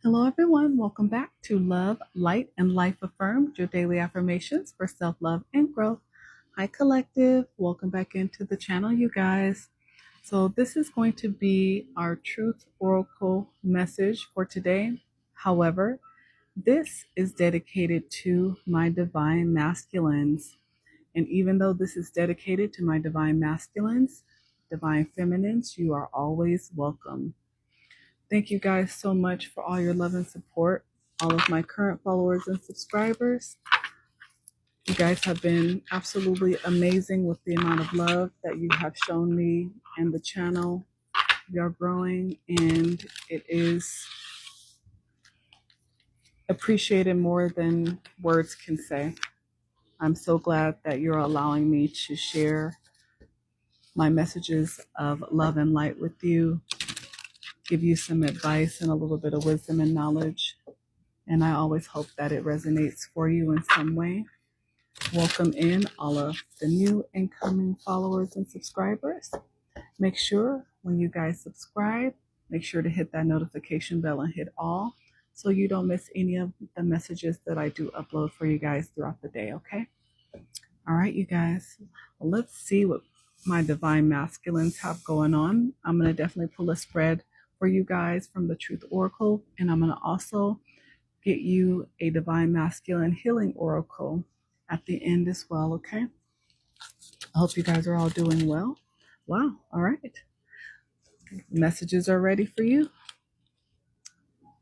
Hello, everyone. Welcome back to Love, Light, and Life Affirmed, your daily affirmations for self love and growth. Hi, Collective. Welcome back into the channel, you guys. So, this is going to be our Truth Oracle message for today. However, this is dedicated to my divine masculines. And even though this is dedicated to my divine masculines, divine feminines, you are always welcome. Thank you guys so much for all your love and support. All of my current followers and subscribers. You guys have been absolutely amazing with the amount of love that you have shown me and the channel. We are growing and it is appreciated more than words can say. I'm so glad that you're allowing me to share my messages of love and light with you, give you some advice and a little bit of wisdom and knowledge. And I always hope that it resonates for you in some way. Welcome in all of the new incoming followers and subscribers. Make sure when you guys subscribe, make sure to hit that notification bell and hit all so you don't miss any of the messages that I do upload for you guys throughout the day, okay? All right, you guys. Well, let's see what my divine masculines have going on. I'm going to definitely pull a spread for you guys from the Truth Oracle, and I'm going to also get you a divine masculine healing oracle at the end as well, okay? I hope you guys are all doing well. Wow, all right. Messages are ready for you.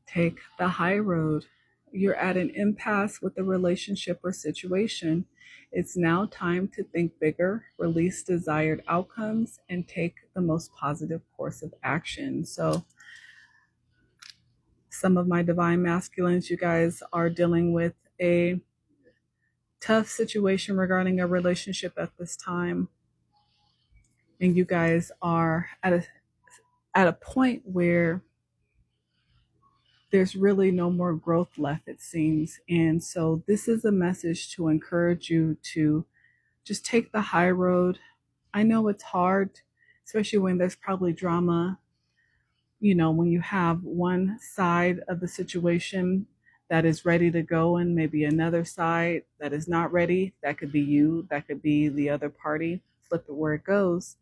Take the high road. You're at an impasse with a relationship or situation. It's now time to think bigger, release desired outcomes, and take the most positive course of action. So, some of my divine masculines, you guys are dealing with a tough situation regarding a relationship at this time, and you guys are at a point where there's really no more growth left, it seems. And so this is a message to encourage you to just take the high road. I know it's hard, especially when there's probably drama, when you have one side of the situation that is ready to go and maybe another side that is not ready. That could be you, that could be the other party. Flip it where it goes.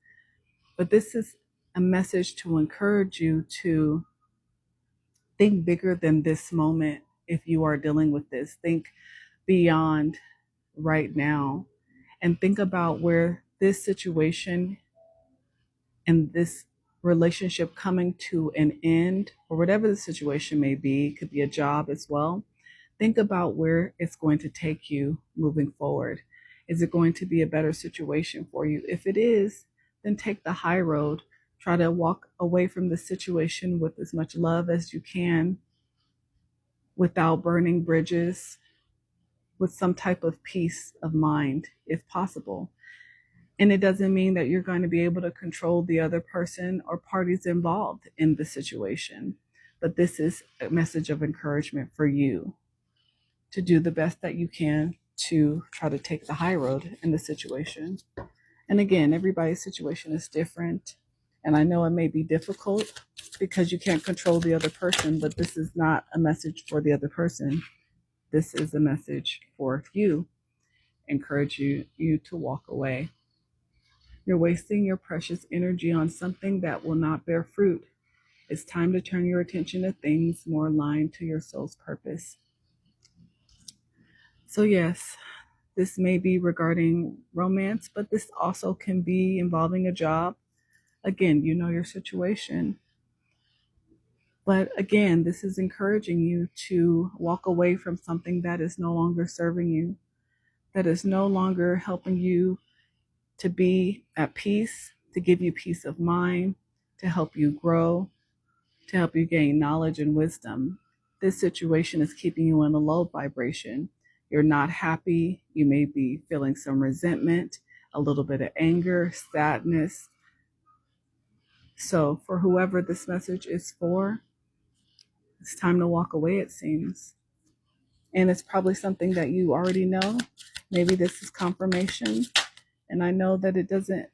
But this is a message to encourage you to think bigger than this moment. If you are dealing with this, think beyond right now and think about where this situation and this relationship coming to an end, or whatever the situation may be, it could be a job as well. Think about where it's going to take you moving forward. Is it going to be a better situation for you? If it is, then take the high road. Try to walk away from the situation with as much love as you can, without burning bridges, with some type of peace of mind, if possible. And it doesn't mean that you're going to be able to control the other person or parties involved in the situation. But this is a message of encouragement for you to do the best that you can to try to take the high road in the situation. And again, everybody's situation is different. And I know it may be difficult because you can't control the other person, but this is not a message for the other person. This is a message for you. Encourage you to walk away. You're wasting your precious energy on something that will not bear fruit. It's time to turn your attention to things more aligned to your soul's purpose. So yes, this may be regarding romance, but this also can be involving a job. Again, you know your situation. But again, this is encouraging you to walk away from something that is no longer serving you, that is no longer helping you to be at peace, to give you peace of mind, to help you grow, to help you gain knowledge and wisdom. This situation is keeping you in a low vibration. You're not happy. You may be feeling some resentment, a little bit of anger, sadness. So for whoever this message is for, it's time to walk away, it seems. And it's probably something that you already know. Maybe this is confirmation. And I know that it doesn't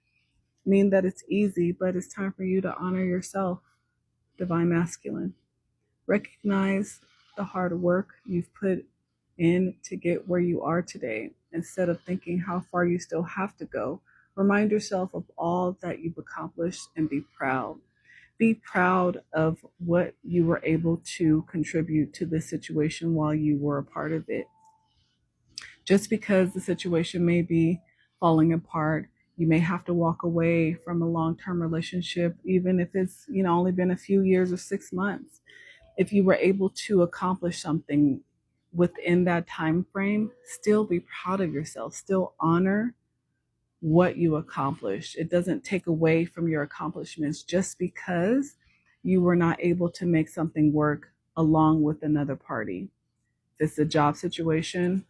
mean that it's easy, but it's time for you to honor yourself, divine masculine. Recognize the hard work you've put in to get where you are today. Instead of thinking how far you still have to go, remind yourself of all that you've accomplished and be proud. Be proud of what you were able to contribute to this situation while you were a part of it. Just because the situation may be falling apart, you may have to walk away from a long-term relationship, even if it's, only been a few years or 6 months. If you were able to accomplish something within that time frame, still be proud of yourself, still honor what you accomplished. It doesn't take away from your accomplishments just because you were not able to make something work along with another party. If it's a job situation,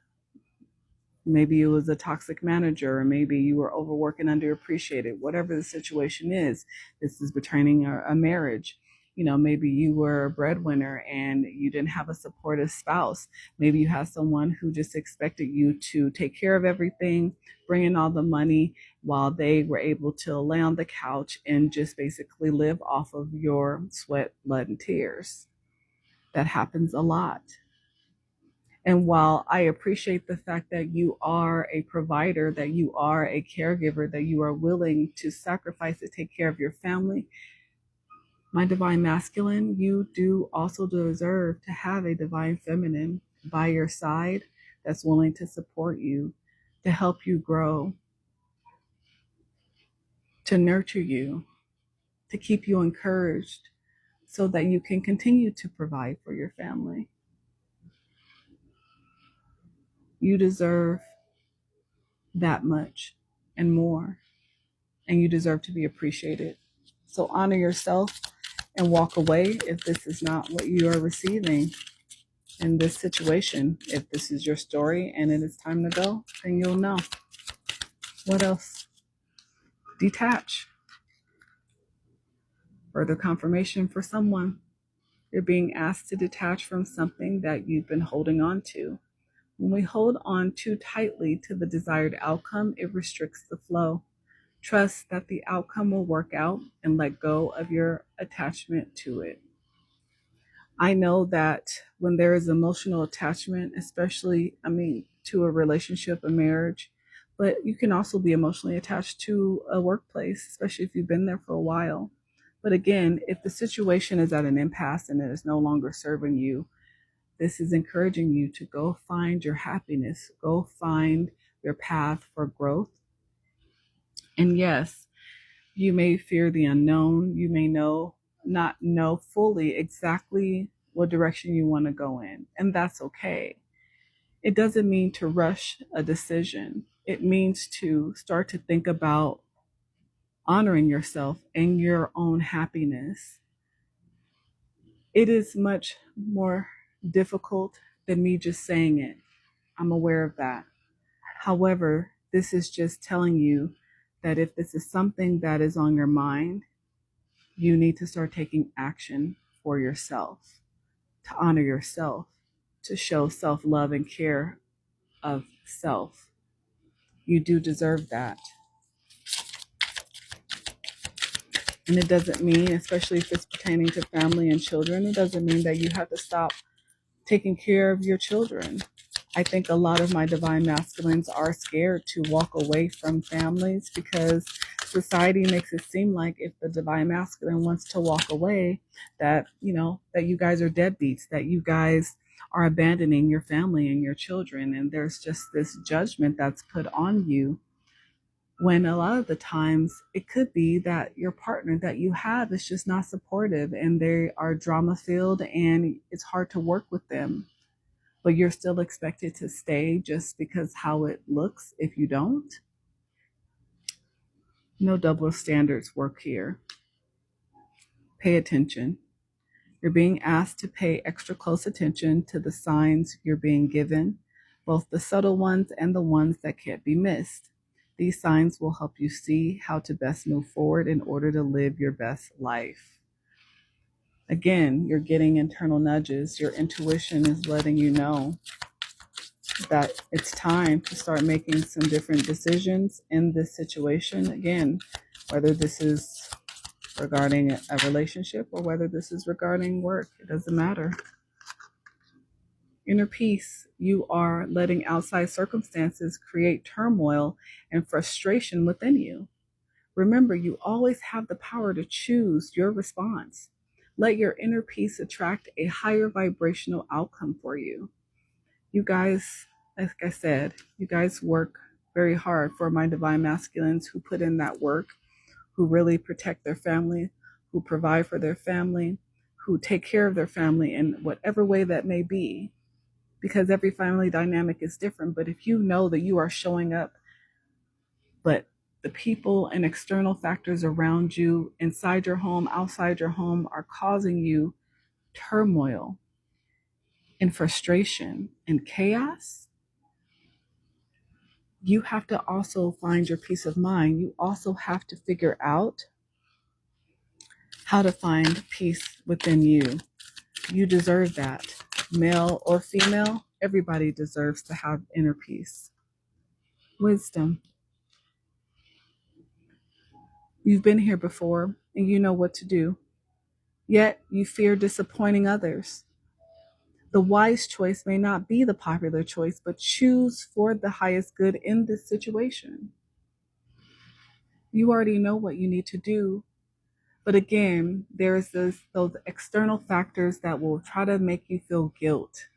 maybe it was a toxic manager, or maybe you were overworked and underappreciated. Whatever the situation is, this is betraying a marriage. Maybe you were a breadwinner and you didn't have a supportive spouse. Maybe you had someone who just expected you to take care of everything, bring in all the money, while they were able to lay on the couch and just basically live off of your sweat, blood, and tears. That happens a lot. And while I appreciate the fact that you are a provider, that you are a caregiver, that you are willing to sacrifice to take care of your family, my divine masculine, you do also deserve to have a divine feminine by your side that's willing to support you, to help you grow, to nurture you, to keep you encouraged so that you can continue to provide for your family. You deserve that much and more, and you deserve to be appreciated. So honor yourself and walk away if this is not what you are receiving in this situation. If this is your story and it is time to go, then you'll know. What else? Detach. Further confirmation for someone. You're being asked to detach from something that you've been holding on to. When we hold on too tightly to the desired outcome, it restricts the flow. Trust that the outcome will work out and let go of your attachment to it. I know that when there is emotional attachment, especially, to a relationship, a marriage, but you can also be emotionally attached to a workplace, especially if you've been there for a while. But again, if the situation is at an impasse and it is no longer serving you, this is encouraging you to go find your happiness, go find your path for growth. And yes, you may fear the unknown. You may not know fully exactly what direction you want to go in, and that's okay. It doesn't mean to rush a decision. It means to start to think about honoring yourself and your own happiness. It is much more difficult than me just saying it. I'm aware of that. However, this is just telling you that if this is something that is on your mind, you need to start taking action for yourself, to honor yourself, to show self-love and care of self. You do deserve that. And it doesn't mean, especially if it's pertaining to family and children, it doesn't mean that you have to stop taking care of your children. I think a lot of my divine masculines are scared to walk away from families because society makes it seem like if the divine masculine wants to walk away, that you guys are deadbeats, that you guys are abandoning your family and your children, and there's just this judgment that's put on you, when a lot of the times it could be that your partner that you have is just not supportive and they are drama filled and it's hard to work with them, but you're still expected to stay just because how it looks. If you don't, no double standards work here. Pay attention. You're being asked to pay extra close attention to the signs you're being given, both the subtle ones and the ones that can't be missed. These signs will help you see how to best move forward in order to live your best life. Again, you're getting internal nudges. Your intuition is letting you know that it's time to start making some different decisions in this situation. Again, whether this is regarding a relationship or whether this is regarding work. It doesn't matter. Inner peace, you are letting outside circumstances create turmoil and frustration within you. Remember, you always have the power to choose your response. Let your inner peace attract a higher vibrational outcome for you. You guys, like I said, you guys work very hard for my divine masculines who put in that work, who really protect their family, who provide for their family, who take care of their family in whatever way that may be, because every family dynamic is different. But if you know that you are showing up, but the people and external factors around you, inside your home, outside your home, are causing you turmoil and frustration and chaos, you have to also find your peace of mind. You also have to figure out how to find peace within you. You deserve that. Male or female, everybody deserves to have inner peace. Wisdom. You've been here before and you know what to do, yet you fear disappointing others. The wise choice may not be the popular choice, but choose for the highest good in this situation. You already know what you need to do, but again, there's those external factors that will try to make you feel guilt.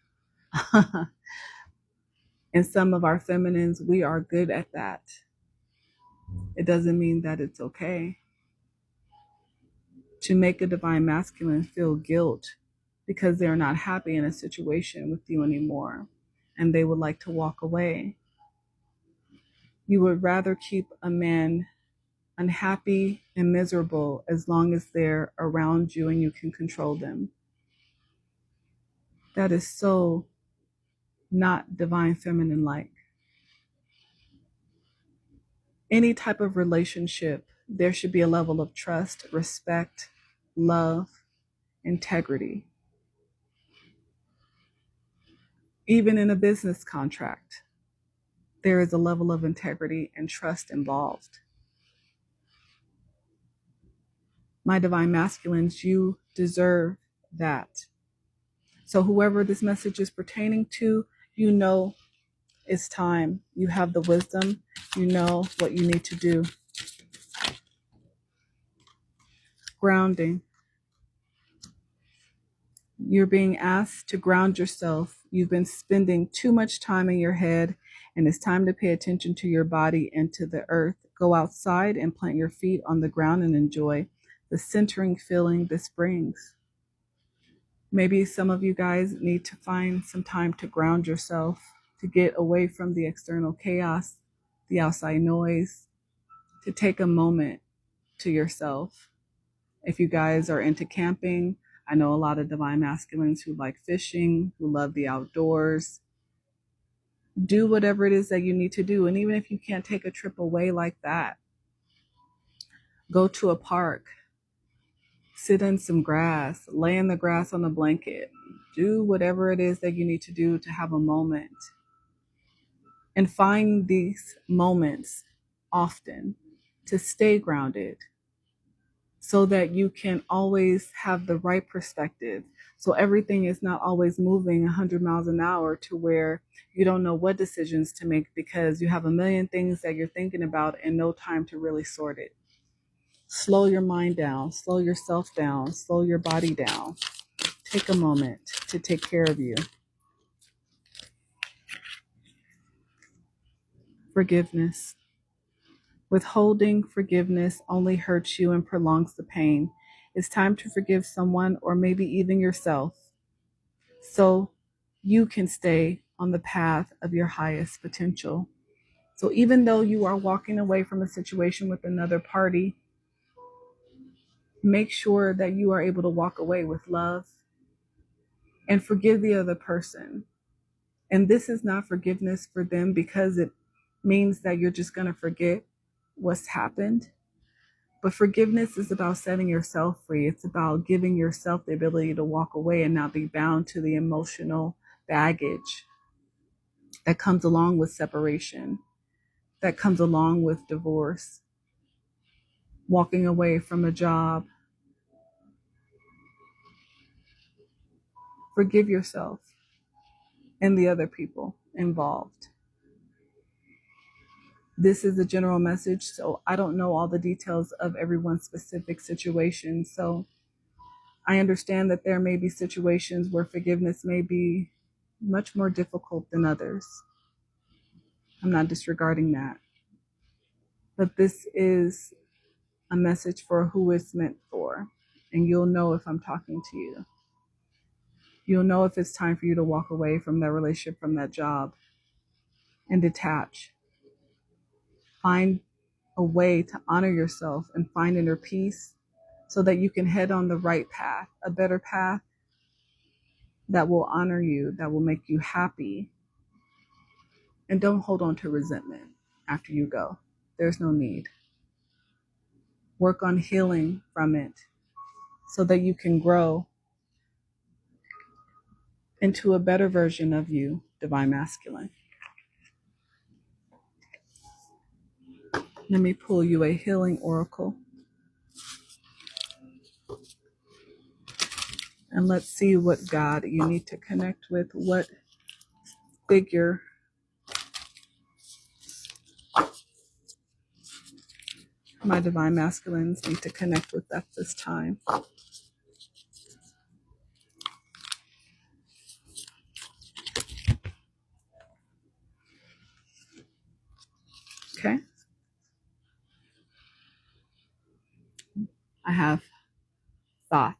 And some of our feminines, we are good at that. It doesn't mean that it's okay to make a divine masculine feel guilt because they're not happy in a situation with you anymore and they would like to walk away. You would rather keep a man unhappy and miserable as long as they're around you and you can control them. That is so not divine feminine like. Any type of relationship, there should be a level of trust, respect, love, integrity. Even in a business contract, there is a level of integrity and trust involved. My divine masculines, you deserve that. So whoever this message is pertaining to, you know it's time. You have the wisdom. You know what you need to do. Grounding. You're being asked to ground yourself. You've been spending too much time in your head, and it's time to pay attention to your body and to the earth. Go outside and plant your feet on the ground and enjoy the centering feeling this brings. Maybe some of you guys need to find some time to ground yourself, to get away from the external chaos, the outside noise, to take a moment to yourself. If you guys are into camping, I know a lot of divine masculines who like fishing, who love the outdoors. Do whatever it is that you need to do. And even if you can't take a trip away like that, go to a park, sit in some grass, lay in the grass on a blanket, do whatever it is that you need to do to have a moment. And find these moments often to stay grounded so that you can always have the right perspective. So everything is not always moving 100 miles an hour to where you don't know what decisions to make because you have a million things that you're thinking about and no time to really sort it. Slow your mind down, slow yourself down, slow your body down. Take a moment to take care of you. Forgiveness. Withholding forgiveness only hurts you and prolongs the pain. It's time to forgive someone or maybe even yourself so you can stay on the path of your highest potential. So even though you are walking away from a situation with another party, make sure that you are able to walk away with love and forgive the other person. And this is not forgiveness for them because it means that you're just going to forget what's happened. But forgiveness is about setting yourself free. It's about giving yourself the ability to walk away and not be bound to the emotional baggage that comes along with separation, that comes along with divorce. walking away from a job. Forgive yourself and the other people involved. This is a general message, so I don't know all the details of everyone's specific situation. So I understand that there may be situations where forgiveness may be much more difficult than others. I'm not disregarding that. But this is a message for who it's meant for. And you'll know if I'm talking to you. You'll know if it's time for you to walk away from that relationship, from that job, and detach. Find a way to honor yourself and find inner peace so that you can head on the right path, a better path that will honor you, that will make you happy. And don't hold on to resentment after you go. There's no need. Work on healing from it so that you can grow into a better version of you, Divine Masculine. Let me pull you a healing oracle. And let's see what God you need to connect with, what figure my Divine Masculines need to connect with at this time. Okay. I have thought.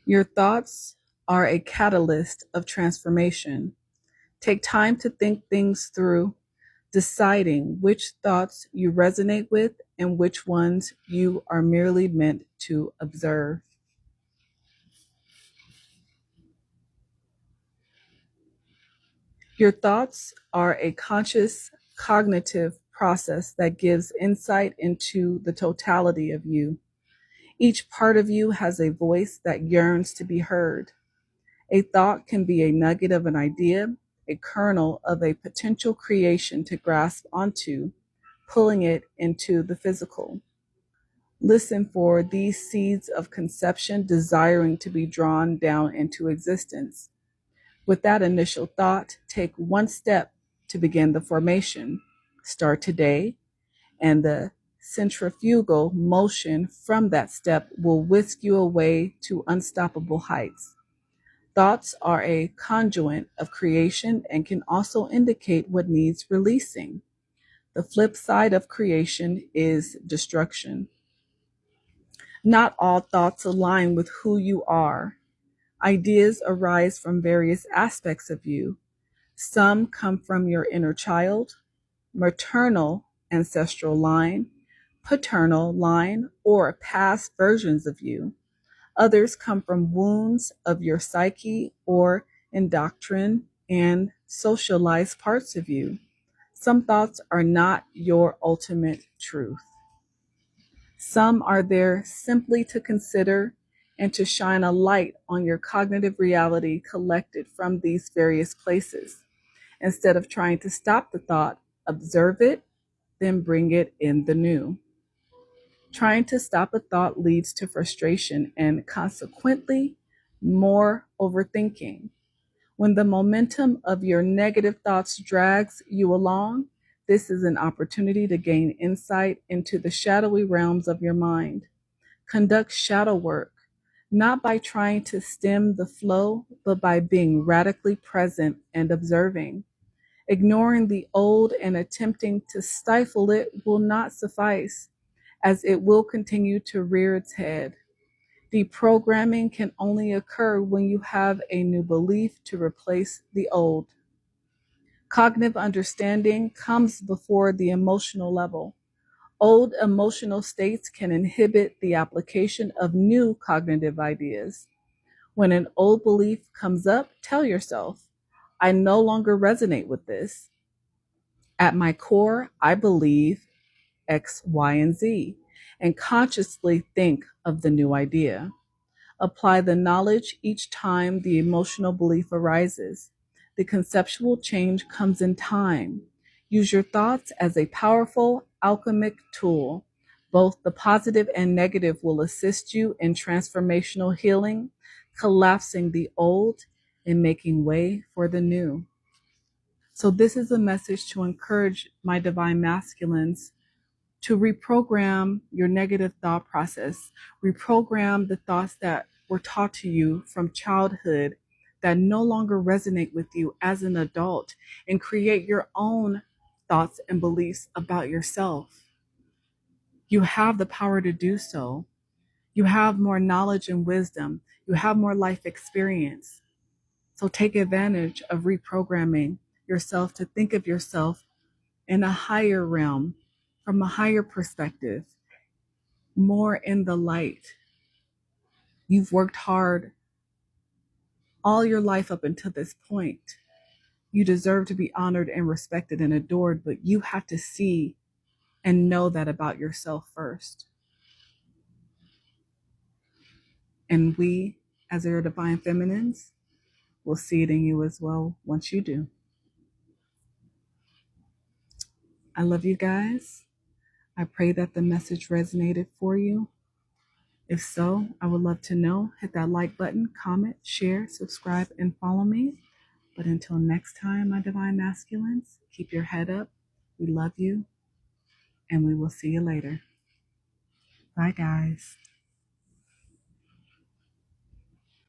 Your thoughts are a catalyst of transformation. Take time to think things through, deciding which thoughts you resonate with and which ones you are merely meant to observe. Your thoughts are a conscious cognitive process that gives insight into the totality of you. Each part of you has a voice that yearns to be heard. A thought can be a nugget of an idea, a kernel of a potential creation to grasp onto, pulling it into the physical. Listen for these seeds of conception desiring to be drawn down into existence. With that initial thought, take one step to begin the formation. Start today, and the centrifugal motion from that step will whisk you away to unstoppable heights. Thoughts are a conduit of creation and can also indicate what needs releasing. The flip side of creation is destruction. Not all thoughts align with who you are. Ideas arise from various aspects of you. Some come from your inner child, maternal ancestral line, paternal line, or past versions of you. Others come from wounds of your psyche or indoctrined and socialized parts of you. Some thoughts are not your ultimate truth. Some are there simply to consider and to shine a light on your cognitive reality collected from these various places. Instead of trying to stop the thought, observe it, then bring it in the new. Trying to stop a thought leads to frustration and consequently more overthinking. When the momentum of your negative thoughts drags you along, this is an opportunity to gain insight into the shadowy realms of your mind. Conduct shadow work, not by trying to stem the flow, but by being radically present and observing. Ignoring the old and attempting to stifle it will not suffice, as it will continue to rear its head. Deprogramming can only occur when you have a new belief to replace the old. Cognitive understanding comes before the emotional level. Old emotional states can inhibit the application of new cognitive ideas. When an old belief comes up, tell yourself, I no longer resonate with this. At my core, I believe X, Y, and Z, and consciously think of the new idea. Apply the knowledge each time the emotional belief arises. The conceptual change comes in time. Use your thoughts as a powerful alchemic tool. Both the positive and negative will assist you in transformational healing, collapsing the old and making way for the new. So, this is a message to encourage my divine masculines to reprogram your negative thought process, reprogram the thoughts that were taught to you from childhood that no longer resonate with you as an adult, and create your own thoughts and beliefs about yourself. You have the power to do so. You have more knowledge and wisdom. You have more life experience. So take advantage of reprogramming yourself to think of yourself in a higher realm, from a higher perspective, more in the light. You've worked hard all your life up until this point. You deserve to be honored and respected and adored, but you have to see and know that about yourself first. And we, as your divine feminines, will see it in you as well once you do. I love you guys. I pray that the message resonated for you. If so, I would love to know. Hit that like button, comment, share, subscribe, and follow me. But until next time, my divine masculines, keep your head up. We love you, and we will see you later. Bye, guys.